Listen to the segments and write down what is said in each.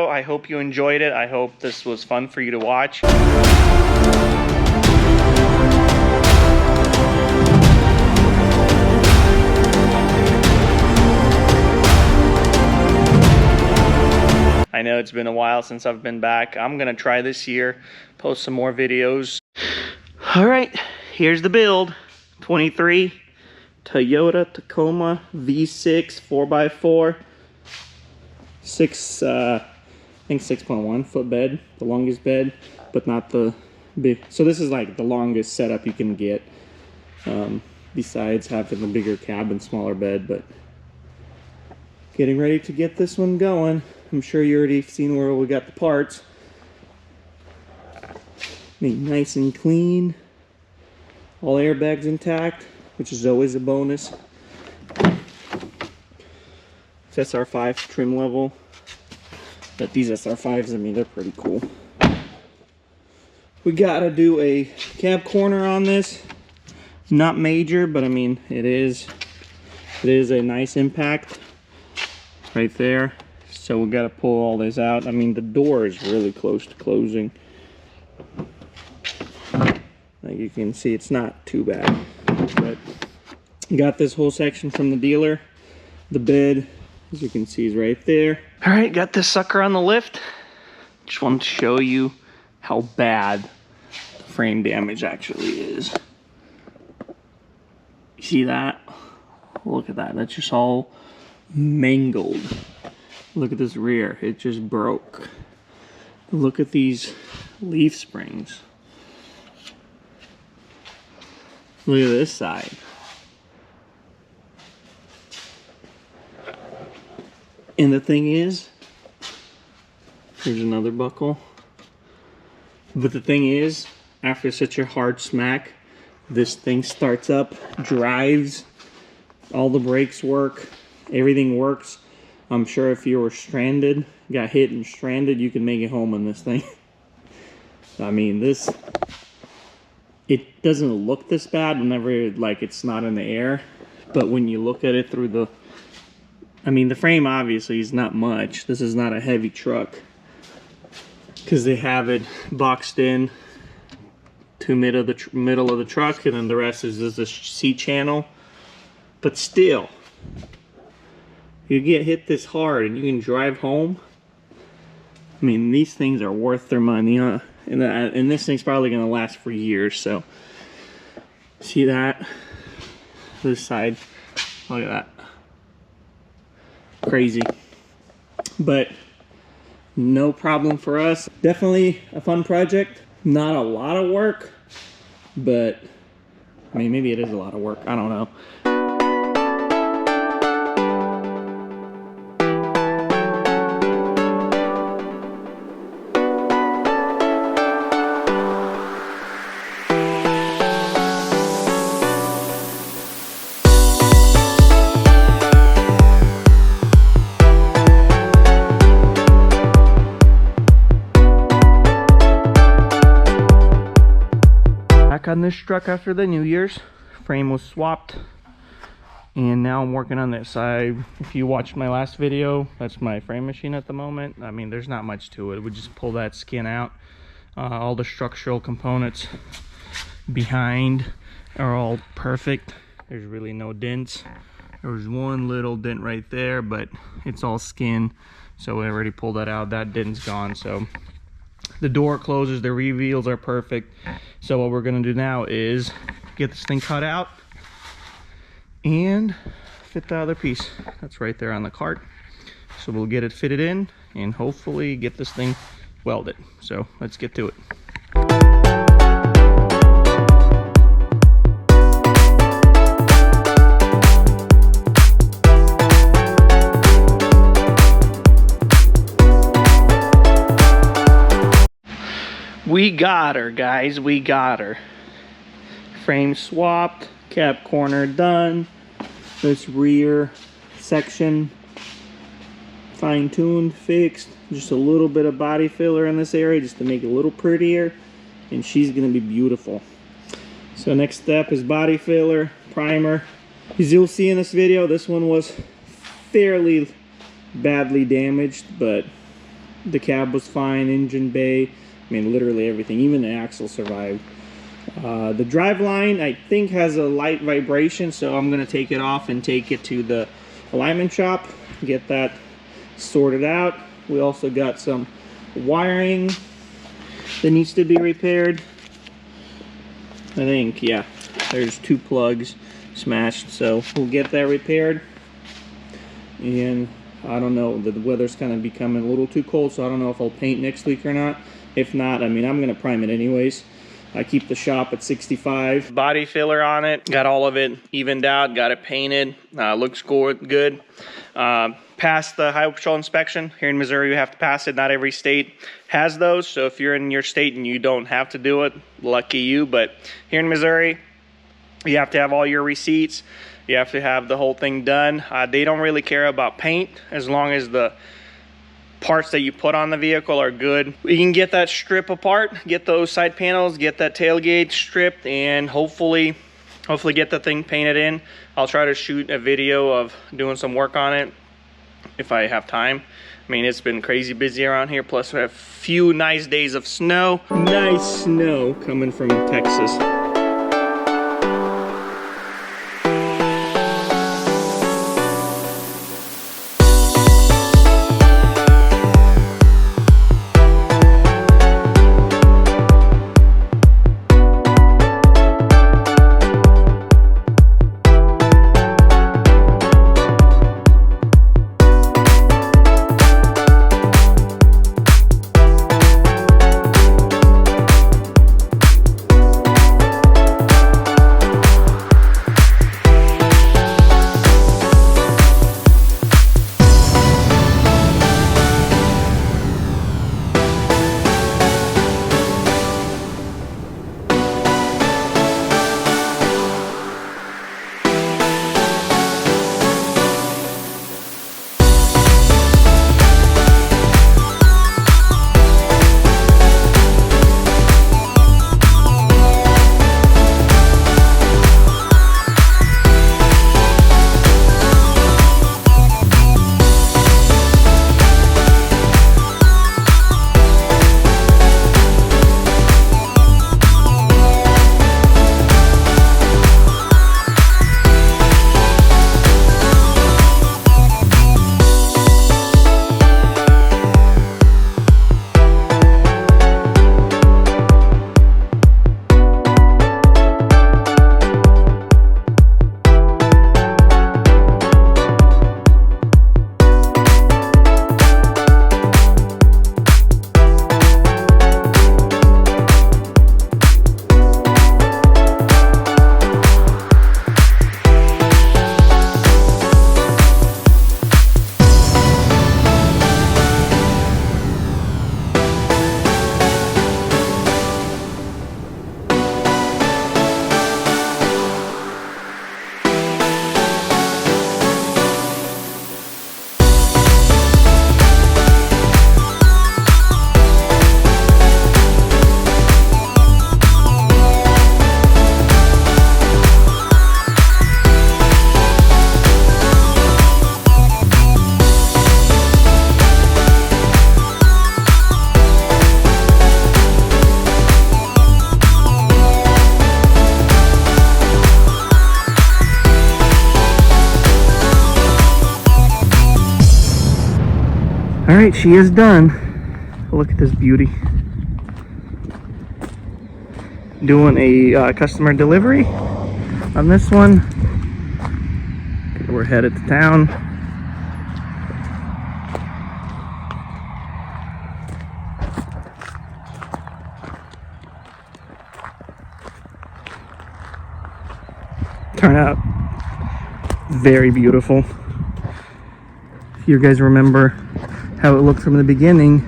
I hope you enjoyed it. I hope this was fun for you to watch. I know it's been a while since I've been back. I'm gonna try this year, post some more videos. All right, here's the build. 23 Toyota Tacoma V6 4x4. I think 6.1 foot bed, the longest bed, but not the big. So this is like the longest setup you can get, besides having the bigger cabin, smaller bed. But getting ready to get this one going. I'm sure you already seen where we got the parts. Made nice and clean. All airbags intact, which is always a bonus. SR5 trim level. But these SR5s, I mean, they're pretty cool. We gotta do a cab corner on this. Not major, but I mean, it is a nice impact right there. So we gotta pull all this out. I mean, the door is really close to closing. Like you can see, it's not too bad. But got this whole section from the dealer. The bed, as you can see, is right there. All right, got this sucker on the lift. Just wanted to show you how bad the frame damage actually is. You see that? Look at that. That's just all mangled. Look at this rear. It just broke. Look at these leaf springs. Look at this side. And the thing is, here's another buckle. But the thing is, after such a hard smack, this thing starts up, drives, all the brakes work, everything works. I'm sure if you were stranded, got hit and stranded, you can make it home on this thing. I mean, it doesn't look this bad whenever like it's not in the air, but when you look at it through the, I mean, the frame obviously is not much. This is not a heavy truck because they have it boxed in to middle of the truck, and then the rest is just a seat channel. But still, you get hit this hard and you can drive home. I mean, these things are worth their money, huh? And this thing's probably gonna last for years. So, see that? This side, look at that. Crazy, but no problem for us. Definitely a fun project. Not a lot of work, but I mean, maybe it is a lot of work. I don't know. On this truck after the New Year's, frame was swapped, and now I'm working on this. If you watched my last video, that's my frame machine at the moment. I mean, there's not much to it. We just pull that skin out. All the structural components behind are all perfect. There's really no dents. There was one little dent right there, but it's all skin, so we already pulled that out. That dent's gone. So the door closes, the reveals are perfect. So what we're gonna do now is get this thing cut out and fit the other piece. That's right there on the cart. So we'll get it fitted in and hopefully get this thing welded. So let's get to it. We got her, guys. We got her. Frame swapped, cab corner done. This rear section fine-tuned, fixed. Just a little bit of body filler in this area just to make it a little prettier. And she's gonna be beautiful. So next step is body filler, primer. As you'll see in this video, this one was fairly badly damaged, but The cab was fine, engine bay, I mean literally everything, even the axle survived. The driveline I think has a light vibration, so I'm going to take it off and take it to the alignment shop, get that sorted out. We also got some wiring that needs to be repaired. I think, yeah, there's 2 plugs smashed, so we'll get that repaired. And I don't know, the weather's kind of becoming a little too cold, so I don't know if I'll paint next week or not. If not, I mean, I'm going to prime it anyways. I keep the shop at 65. Body filler on it, got all of it evened out, got it painted, looks good. Passed the highway patrol inspection. Here in Missouri, you have to pass it. Not every state has those, so if you're in your state and you don't have to do it, lucky you. But here in Missouri, you have to have all your receipts. You have to have the whole thing done. They don't really care about paint as long as the parts that you put on the vehicle are good. You can get that strip apart, get those side panels, get that tailgate stripped, and hopefully get the thing painted in. I'll try to shoot a video of doing some work on it if I have time. I mean, it's been crazy busy around here, plus we have a few nice days of snow. Nice snow coming from Texas. All right, she is done. Look at this beauty. Doing a customer delivery on this one. Okay, we're headed to town. Turned out very beautiful. If you guys remember how it looked from the beginning,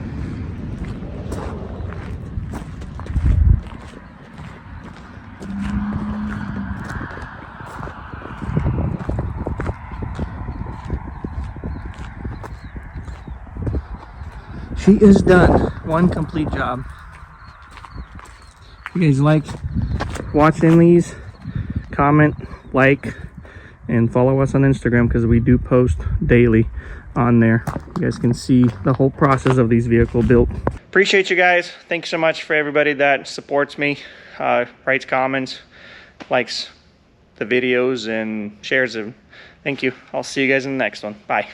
she is done. One complete job. If you guys like watching these, comment, like, and follow us on Instagram because we do post daily. on there. You guys can see the whole process of these vehicle built. Appreciate you guys. Thanks so much for everybody that supports me, writes comments, likes the videos, and shares them. Thank you. I'll see you guys in the next one. Bye.